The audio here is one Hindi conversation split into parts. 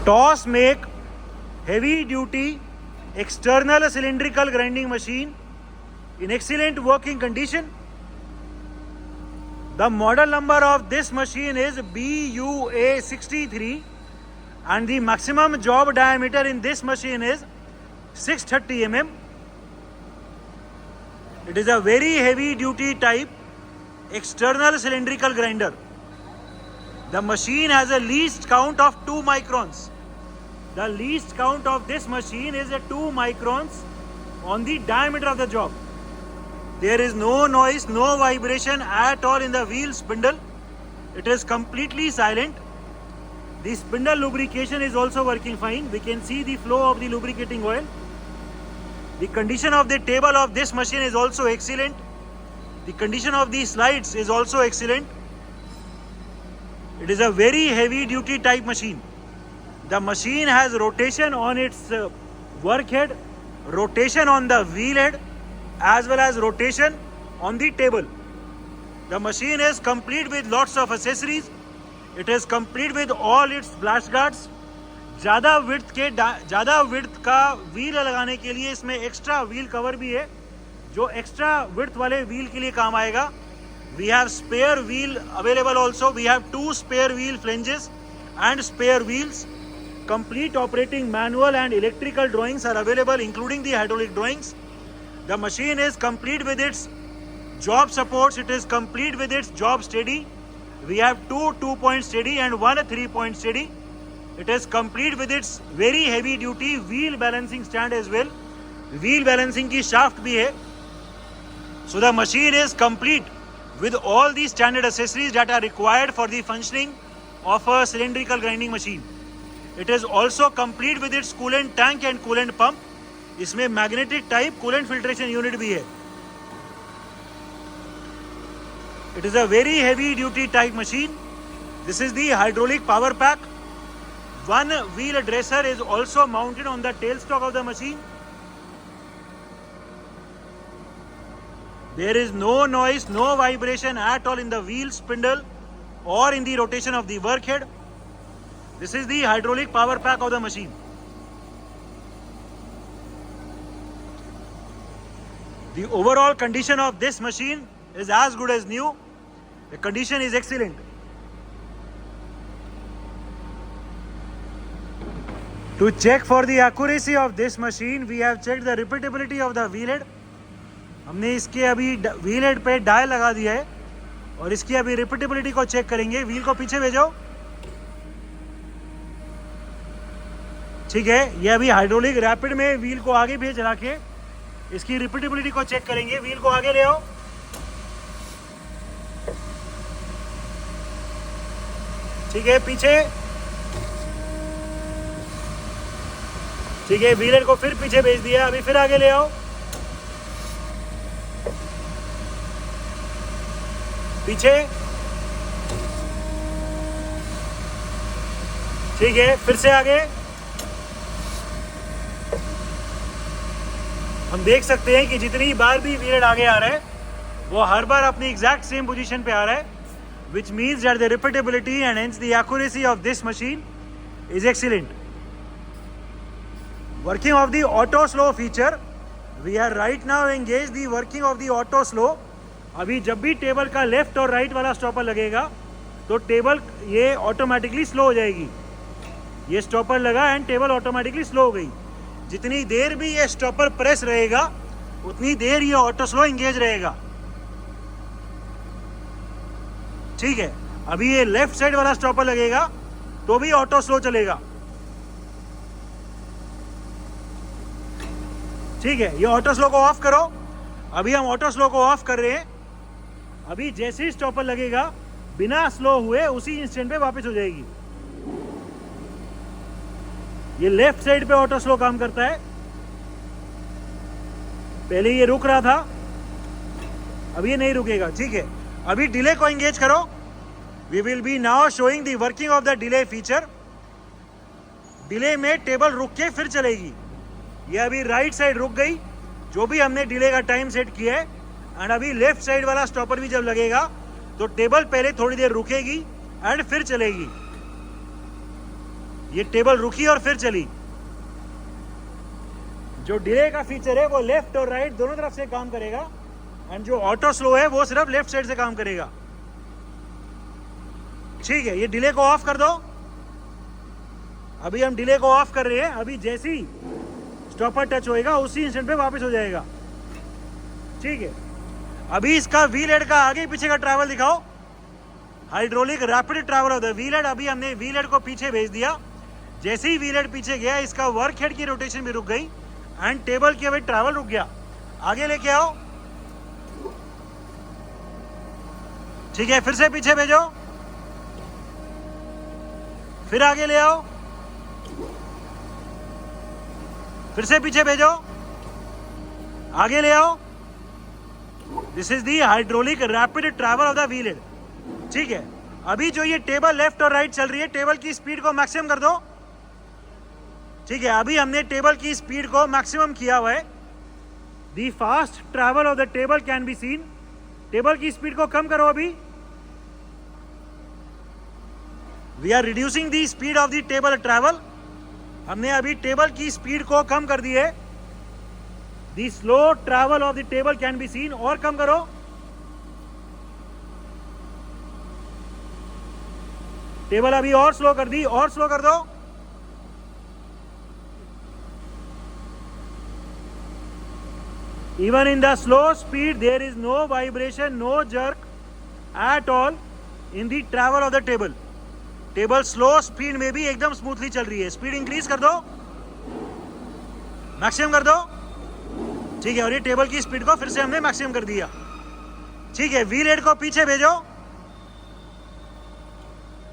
Toss make heavy duty external cylindrical grinding machine in excellent working condition. The model number of this machine is BUA63 and the maximum job diameter in this machine is 630 mm. It is a very heavy duty type external cylindrical grinder. The machine has a least count of 2 microns. The least count of this machine is a 2 microns on the diameter of the job. There is no noise, no vibration at all in the wheel spindle. It is completely silent. The spindle lubrication is also working fine. We can see the flow of the lubricating oil. The condition of the table of this machine is also excellent. The condition of the slides is also excellent. It is a very heavy duty type machine. The machine has rotation on its work head, rotation on the wheel head, as well as rotation on the table. The machine is complete with lots of accessories. It is complete with all its blast guards. ज़्यादा विड्थ का व्हील लगाने के लिए इसमें एक्स्ट्रा व्हील कवर भी है, जो एक्स्ट्रा विड्थ वाले व्हील के लिए काम आएगा. We have spare wheel available also. We have 2 spare wheel flanges and spare wheels. Complete operating manual and electrical drawings are available, including the hydraulic drawings. The machine is complete with its job supports. It is complete with its job steady. We have 2 2-point steady and 1 3-point steady. It is complete with its very heavy duty wheel balancing stand as well. Wheel balancing की shaft भी है. So the machine is complete with all the standard accessories that are required for the functioning of a cylindrical grinding machine. It is also complete with its coolant tank and coolant pump. इसमें magnetic type coolant filtration unit भी है. It is a very heavy duty type machine. This is the hydraulic power pack. One wheel dresser is also mounted on the tailstock of the machine. There is no noise, no vibration at all in the wheel spindle or in the rotation of the work head. This is the hydraulic power pack of the machine. The overall condition of this machine is as good as new. The condition is excellent. To check for the accuracy of this machine, we have checked the repeatability of the wheel head. हमने इसके अभी व्हील हेड पे डायल लगा दिया है और इसकी अभी रिपीटेबिलिटी को चेक करेंगे. व्हील को पीछे भेजो. ठीक है, ये अभी हाइड्रोलिक रैपिड में व्हील को आगे भेज रहा के इसकी रिपीटेबिलिटी को चेक करेंगे. व्हील को आगे ले आओ. ठीक है, पीछे. ठीक है, व्हील हेड को फिर पीछे भेज दिया. अभी फिर आगे ले आओ. पीछे. ठीक है, फिर से आगे. हम देख सकते हैं कि जितनी बार भी व्हील हेड आगे आ रहा है वो हर बार अपनी एग्जैक्ट सेम पोजीशन पे आ रहा है, which means that the repeatability and hence the accuracy of this machine is excellent. Working of the auto slow feature, we are right now engaged the working of the auto slow. अभी जब भी टेबल का लेफ्ट और राइट वाला स्टॉपर लगेगा तो टेबल ये ऑटोमेटिकली स्लो हो जाएगी. ये स्टॉपर लगा एंड टेबल ऑटोमेटिकली स्लो हो गई. जितनी देर भी ये स्टॉपर प्रेस रहेगा उतनी देर ये ऑटो स्लो एंगेज रहेगा. ठीक है, अभी ये लेफ्ट साइड वाला स्टॉपर लगेगा तो भी ऑटो स्लो चलेगा. ठीक है, ये ऑटो स्लो को ऑफ करो. अभी हम ऑटो स्लो को ऑफ कर रहे हैं. अभी जैसे ही स्टॉपर लगेगा बिना स्लो हुए उसी इंस्टेंट पे वापस हो जाएगी. ये लेफ्ट साइड पे ऑटो स्लो काम करता है. पहले ये रुक रहा था, अभी ये नहीं रुकेगा. ठीक है, अभी डिले को एंगेज करो. We will be now showing the working of the delay feature. Delay में टेबल रुक के फिर चलेगी. ये अभी राइट साइड रुक गई जो भी हमने डिले का टाइम सेट किया है. एंड अभी लेफ्ट साइड वाला स्टॉपर भी जब लगेगा तो टेबल पहले थोड़ी देर रुकेगी एंड फिर चलेगी. ये टेबल रुकी और फिर चली। जो डिले का फीचर है वो लेफ्ट और राइट दोनों तरफ से काम करेगा, एंड जो ऑटो स्लो है वो सिर्फ लेफ्ट साइड से काम करेगा। ठीक है, ये डिले को ऑफ कर दो। अभी हम डिले को ऑफ कर रहे हैं। अभी जैसे ही स्टॉपर टच होएगा उसी इंस्टेंट पे वापस हो जाएगा। ठीक है, अभी इसका व्हील हेड का आगे पीछे का ट्रैवल दिखाओ। Hydraulic rapid travel of the wheel head. अभी हमने व्हील हेड को पीछे भेज दिया। जैसे ही व्हील हेड पीछे गया, इसका वर्क हेड की रोटेशन भी रुक गई एंड टेबल की अभी ट्रैवल रुक गया। आगे लेके आओ। ठीक है, फिर से पीछे भेजो, फिर आगे ले आओ, फिर से पीछे भेजो, आगे ले आओ। This is the hydraulic rapid travel of the wheel head. ठीक है, अभी जो ये टेबल लेफ्ट और राइट चल रही है, टेबल की स्पीड को मैक्सिमम कर दो। ठीक है, अभी हमने टेबल की स्पीड को मैक्सिमम किया हुआ है। The fast travel of the table can be seen. Table की स्पीड को कम करो। अभी we are reducing the speed of the table travel. हमने अभी टेबल की स्पीड को कम कर दी है। The slow travel of the table can be seen. और कम करो। टेबल अभी और स्लो कर दी, और स्लो कर दो। Even in the slow speed, there is no vibration, no jerk at all in the travel of the table. Table slow speed में भी एकदम स्मूथली चल रही है। स्पीड इंक्रीज कर दो, मैक्सिमम कर दो। ठीक है, और ये टेबल की स्पीड को फिर से हमने मैक्सिमम कर दिया। ठीक है, व्हील हेड को पीछे भेजो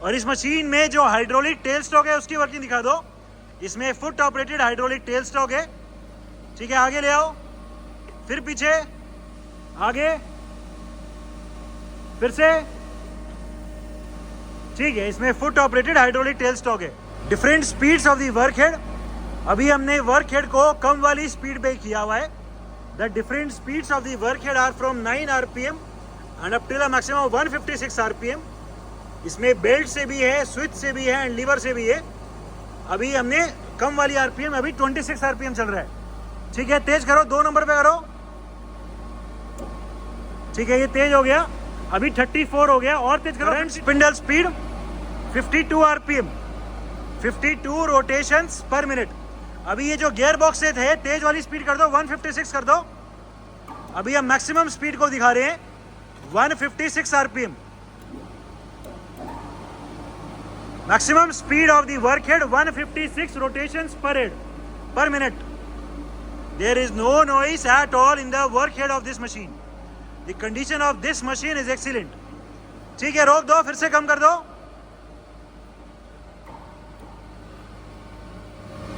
और इस मशीन में जो हाइड्रोलिक टेल स्टॉक है उसकी वर्किंग दिखा दो। इसमें foot operated hydraulic tail stock है। ठीक है, आगे ले आओ, फिर पीछे, आगे, फिर से। ठीक है, इसमें foot operated hydraulic tail stock है। Different speeds of the work head. अभी हमने वर्क हेड को कम वाली स्पीड पे किया हुआ है। The different speeds of the work head are from 9 RPM and up till a maximum 156 RPM. इसमें बेल्ट से भी है, स्विच से भी है एंड लीवर से भी है। अभी हमने कम वाली आरपीएम, अभी 26 आरपीएम चल रहा है। ठीक है, तेज करो, 2 नंबर पे करो। ठीक है, ये तेज हो गया। अभी 34 हो गया, और तेज करो। Current spindle speed 52 RPM, 52 rotations पर मिनट। अभी ये जो गियर बॉक्स से है, तेज वाली स्पीड कर दो, 156 कर दो। अभी हम मैक्सिमम स्पीड को दिखा रहे हैं, 156 RPM. Maximum speed of the work head 156 rotations पर minute. There is no noise at all in the work head of this machine. The condition of this machine is excellent. ठीक है, रोक दो, फिर से कम कर दो।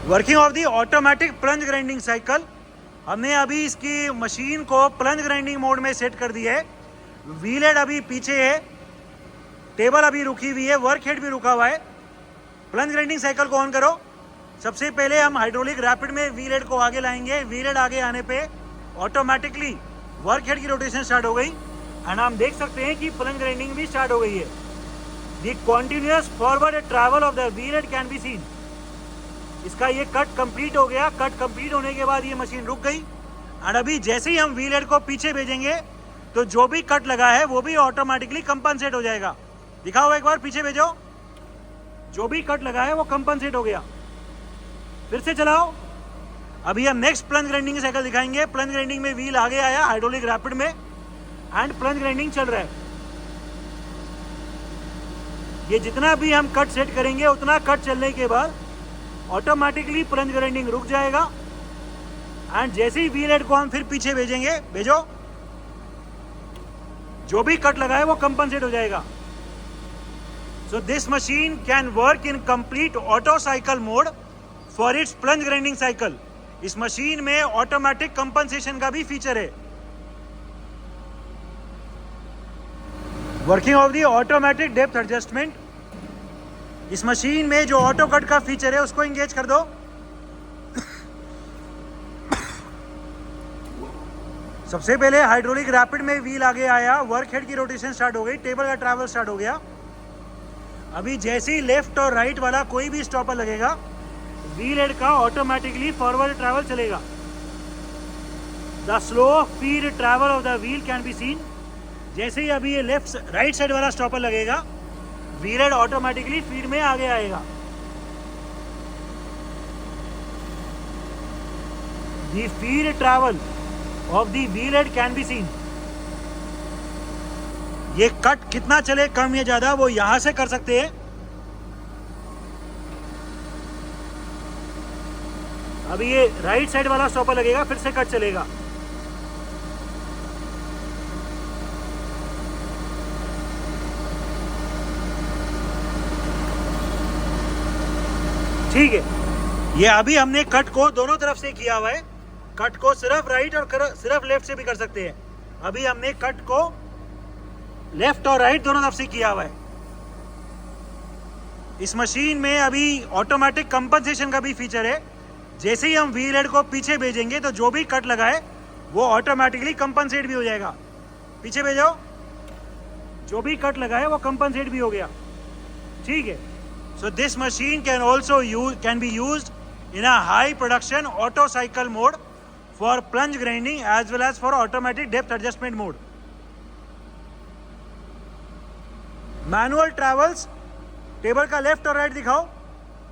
Working of the automatic plunge grinding cycle. हमने अभी इसकी मशीन को प्लंज ग्राइंडिंग मोड में सेट कर दिया है। व्हील हेड अभी पीछे है, टेबल अभी रुकी हुई है, वर्क हेड भी रुका हुआ है। प्लंज ग्राइंडिंग साइकिल को ऑन करो। सबसे पहले हम हाइड्रोलिक रैपिड में व्हील हेड को आगे लाएंगे। व्हील हेड आगे आने पे ऑटोमेटिकली वर्क हेड की रोटेशन स्टार्ट हो गई एंड हम देख सकते हैं कि प्लंज ग्राइंडिंग भी स्टार्ट हो गई है। The continuous forward travel of the wheel head can be scene. इसका ये कट कंप्लीट हो गया। कट कंप्लीट होने के बाद ये मशीन रुक गई एंड अभी जैसे ही हम व्हील हेड को पीछे भेजेंगे तो जो भी कट लगा है वो भी ऑटोमेटिकली कंपनसेट हो जाएगा। दिखाओ एक बार, पीछे भेजो। जो भी कट लगा है वो कंपनसेट हो गया। फिर से चलाओ। अभी हम नेक्स्ट प्लंज ग्राइंडिंग साइकिल दिखाएंगे। प्लंज ग्राइंडिंग में व्हील आगे आया हाइड्रोलिक रैपिड में एंड प्लंज ग्राइंडिंग चल रहा है। ये जितना भी हम कट सेट करेंगे उतना कट चलने के बाद ऑटोमेटिकली प्लंज ग्राइंडिंग रुक जाएगा एंड जैसे ही व्हील हेड को हम फिर पीछे भेजेंगे, भेजो, जो भी कट लगा है वो कंपनसेट हो जाएगा। So this machine can work in complete auto cycle mode for its plunge grinding cycle. इस मशीन में ऑटोमेटिक कंपनसेशन का भी फीचर है। Working of the automatic depth adjustment. इस मशीन में जो ऑटो कट का फीचर है उसको एंगेज कर दो। सबसे पहले हाइड्रोलिक रैपिड में व्हील आगे आया, वर्क हेड की रोटेशन स्टार्ट हो गई, टेबल का ट्रैवल स्टार्ट हो गया। अभी जैसे ही लेफ्ट और राइट वाला कोई भी स्टॉपर लगेगा, व्हील हेड का ऑटोमेटिकली फॉरवर्ड ट्रैवल चलेगा। The slow feed travel of the wheel can be scene. जैसे ही अभी ये लेफ्ट राइट साइड वाला स्टॉपर लगेगा, व्हील हेड ऑटोमेटिकली फीड में आगे आएगा। The feed travel of the wheel head can be scene. ये कट कितना चले, कम या ज्यादा, वो यहां से कर सकते हैं। अभी ये राइट साइड वाला स्टॉपर लगेगा, फिर से कट चलेगा। ठीक है, ये अभी हमने कट को दोनों तरफ से किया हुआ है। कट को सिर्फ राइट और सिर्फ लेफ्ट से भी कर सकते हैं। अभी हमने कट को लेफ्ट और राइट दोनों तरफ से किया हुआ है। इस मशीन में अभी ऑटोमेटिक कंपनसेशन का भी फीचर है। जैसे ही हम व्हील हेड को पीछे भेजेंगे तो जो भी कट लगाए वो ऑटोमेटिकली कंपनसेट भी हो जाएगा। पीछे भेजो, जो भी कट लगाए वो कंपनसेट भी हो गया। ठीक है, so this machine can also can be used in a high production auto cycle mode for plunge grinding as well as for automatic depth adjustment mode. Manual travels, table का लेफ्ट और राइट दिखाओ।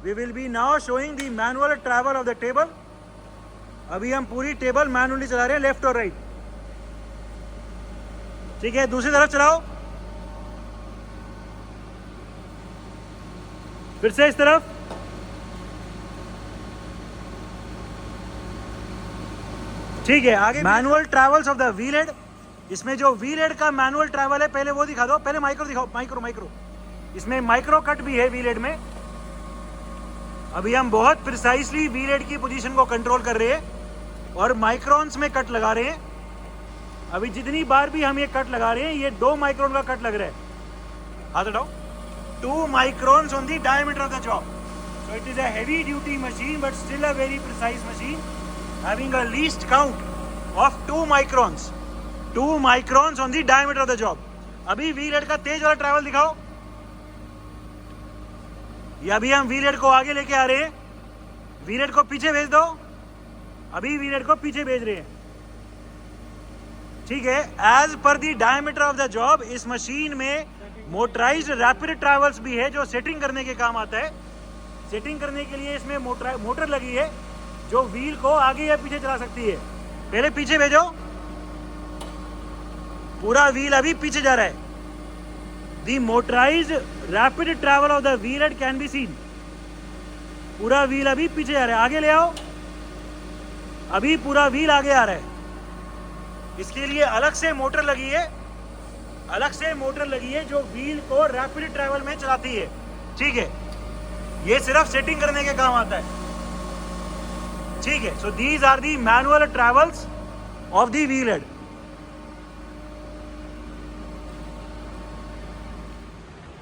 We will be now showing the manual travel of the table. अभी हम पूरी टेबल मैनुअली चला रहे हैं, लेफ्ट और राइट। ठीक है, दूसरी तरफ चलाओ, फिर से इस तरफ। ठीक है, आगे manual travels of the wheel head. इसमें जो व्हील हेड का मैनुअल ट्रैवल है, पहले वो दिखा दो। पहले माइक्रो दिखाओ, माइक्रो। इसमें माइक्रो कट भी है व्हील हेड में। अभी हम बहुत प्रिसाइसली व्हील हेड की पोजीशन को कंट्रोल कर रहे हैं और माइक्रोन्स में कट लगा रहे हैं। अभी जितनी बार भी हम ये कट लगा रहे हैं, ये 2 माइक्रोन का कट लग रहा है। हाथ हटाओ। 2 microns on the diameter of the job. So it is a heavy duty machine but still a very precise machine, having a least count of 2 microns. 2 microns on the diameter of the job. अभी व्हील हेड का तेज वाला ट्रैवल दिखाओ। ये अभी हम व्हील हेड को आगे लेके आ रहे हैं, व्हील हेड को पीछे भेज दो। अभी व्हील हेड को पीछे भेज रहे हैं। ठीक है, as per the diameter of the job इस मशीन में मोटराइज्ड रैपिड ट्रैवल्स भी है जो सेटिंग करने के काम आता है। सेटिंग करने के लिए इसमें मोटर लगी है जो व्हील को आगे या पीछे चला सकती है। पहले पीछे भेजो, पूरा व्हील अभी पीछे जा रहा है। The motorised rapid travel of the wheel head can be scene. पूरा व्हील अभी पीछे जा रहा है, आगे ले आओ। अभी पूरा व्हील आगे आ रहा है। इसके लिए अलग से मोटर लगी है, जो व्हील को रैपिड ट्रैवल में चलाती है। ठीक है, ये सिर्फ सेटिंग करने के काम आता है। ठीक है, so these are the manual travels of the wheel head.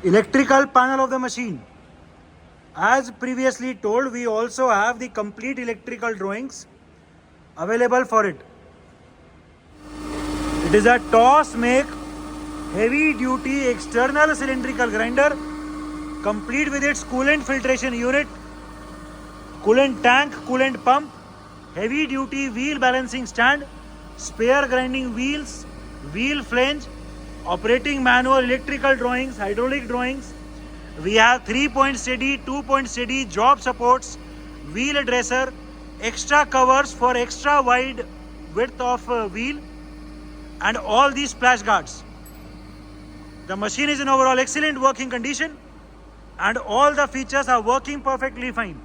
Electrical panel of the machine. As previously told, we also have the complete electrical drawings available for it. It is a toss make heavy duty external cylindrical grinder complete with its coolant filtration unit, coolant tank, coolant pump, heavy duty wheel balancing stand, spare grinding wheels, wheel flange, operating manual electrical drawings, hydraulic drawings. We have 3-point steady, 2-point steady, job supports, wheel dresser, extra covers for extra wide width of wheel, and all these splash guards. The machine is in overall excellent working condition and all the features are working perfectly fine.